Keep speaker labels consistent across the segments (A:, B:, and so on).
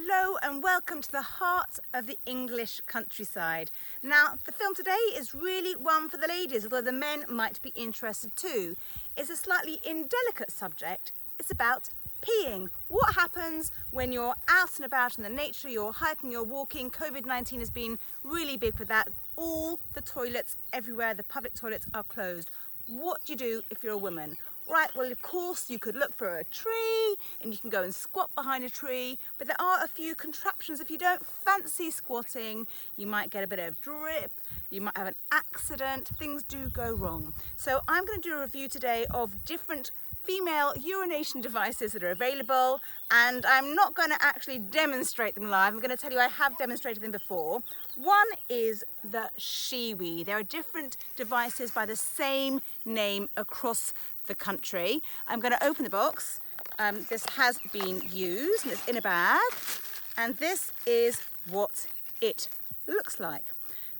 A: Hello and welcome to the heart of the English countryside. Now, the film today is really one for the ladies, although the men might be interested too. It's a slightly indelicate subject. It's about peeing. What happens when you're out and about in the nature, you're hiking, you're walking. COVID-19 has been really big for that. All the toilets everywhere, the public toilets are closed. What do you do if you're a woman? Right, well, of course, you could look for a tree and you can go and squat behind a tree, but there are a few contraptions. If you don't fancy squatting, you might get a bit of drip, you might have an accident, things do go wrong. So I'm going to do a review today of different female urination devices that are available, and I'm not going to actually demonstrate them live. I'm going to tell you I have demonstrated them before. One is the Shiwi. There are different devices by the same name across the country. I'm going to open the box. This has been used and it's in a bag, and this is what it looks like.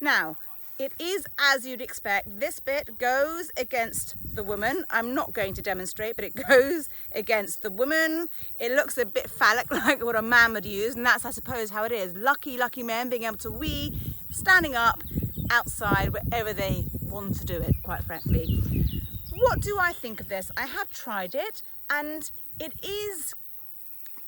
A: Now, it is as you'd expect. This bit goes against the woman. I'm not going to demonstrate, but it goes against the woman. It looks a bit phallic, like what a man would use, and that's, I suppose, how it is. Lucky men being able to wee, standing up, outside, wherever they want to do it, quite frankly. What do I think of this? I have tried it, and it is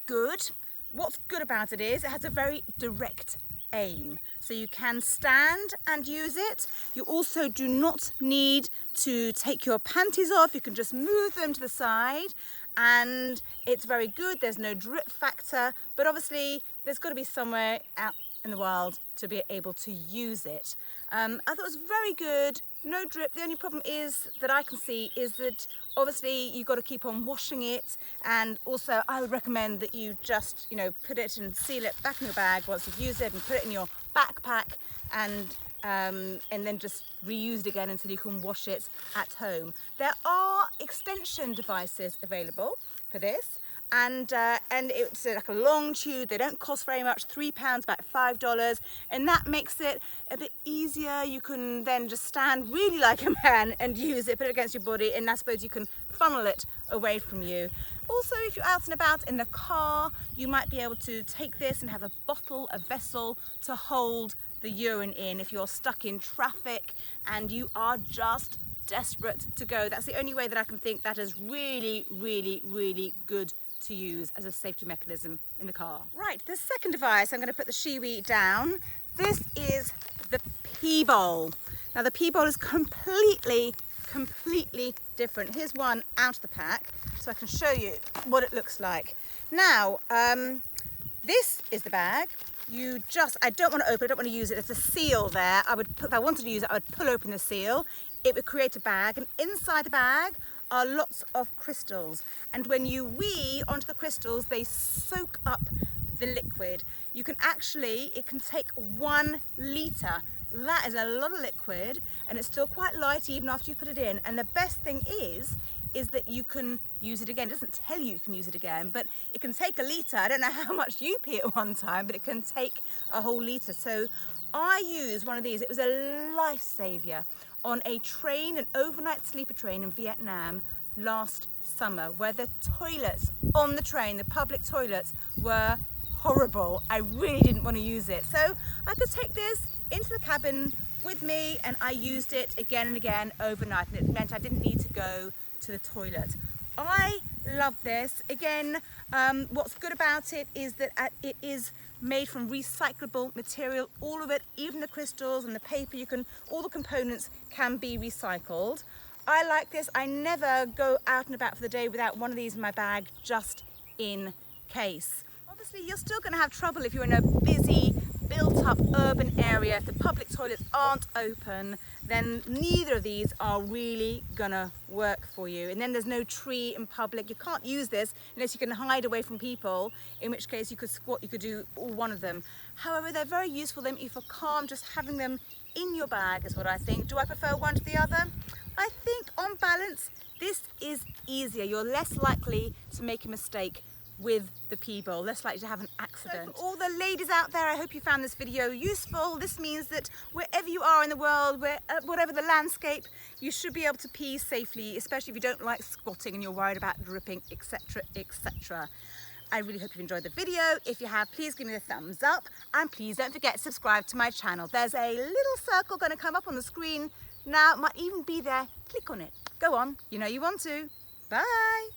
A: good. What's good about it is it has a very direct aim, so you can stand and use it. You also do not need to take your panties off. You can just move them to the side, and it's very good. There's no drip factor, but obviously there's got to be somewhere out in the wild to be able to use it. I thought it was very good. No drip. The only problem is that I can see is that obviously you've got to keep on washing it, and also I would recommend that you just, put it and seal it back in your bag once you've used it, and put it in your backpack, and then just reuse it again until you can wash it at home. There are extension devices available for this. And it's like a long tube. They don't cost very much, £3, about $5, and that makes it a bit easier. You can then just stand really like a man and use it, put it against your body, and I suppose you can funnel it away from you. Also, if you're out and about in the car, you might be able to take this and have a bottle, a vessel to hold the urine in if you're stuck in traffic and you are just desperate to go. That's the only way that I can think that is really, really, really good to use as a safety mechanism in the car. Right, the second device, I'm going to put the Shiwi down. This is the pee bowl. Now the pee bowl is completely different. Here's one out of the pack so I can show you what it looks like. Now, this is the bag. I don't want to open it, I don't want to use it. There's a seal there. If I wanted to use it, I would pull open the seal. It would create a bag, and inside the bag are lots of crystals, and when you wee onto the crystals, they soak up the liquid. It can take 1 litre. That is a lot of liquid, and it's still quite light even after you put it in. And the best thing is that you can use it again. It doesn't tell you can use it again, but it can take 1 litre. I don't know how much you pee at one time, but it can take a whole litre. So I used one of these. It was a lifesaver on a train, an overnight sleeper train in Vietnam last summer, where the toilets on the train, the public toilets, were horrible. I really didn't want to use it. So I could take this into the cabin with me, and I used it again and again overnight, and it meant I didn't need to go to the toilet. I love this. Again, what's good about it is that it is made from recyclable material. All of it, even the crystals and the paper, all the components can be recycled. I like this. I never go out and about for the day without one of these in my bag, just in case. Obviously, you're still going to have trouble if you're in a busy, built-up urban area. If the public toilets aren't open, then neither of these are really gonna work for you. And then there's no tree in public. You can't use this unless you can hide away from people, in which case you could squat, you could do all one of them. However, they're very useful then if you're calm. Just having them in your bag is what I think. Do I prefer one to the other? I think on balance, this is easier. You're less likely to make a mistake with the pee bowl, less likely to have an accident. So for all the ladies out there, I hope you found this video useful. This means that wherever you are in the world, whatever the landscape, you should be able to pee safely, especially if you don't like squatting and you're worried about dripping, etc., etc. I really hope you've enjoyed the video. If you have, please give me a thumbs up, and please don't forget to subscribe to my channel. There's a little circle going to come up on the screen now, it might even be there. Click on it. Go on, you know you want to. Bye.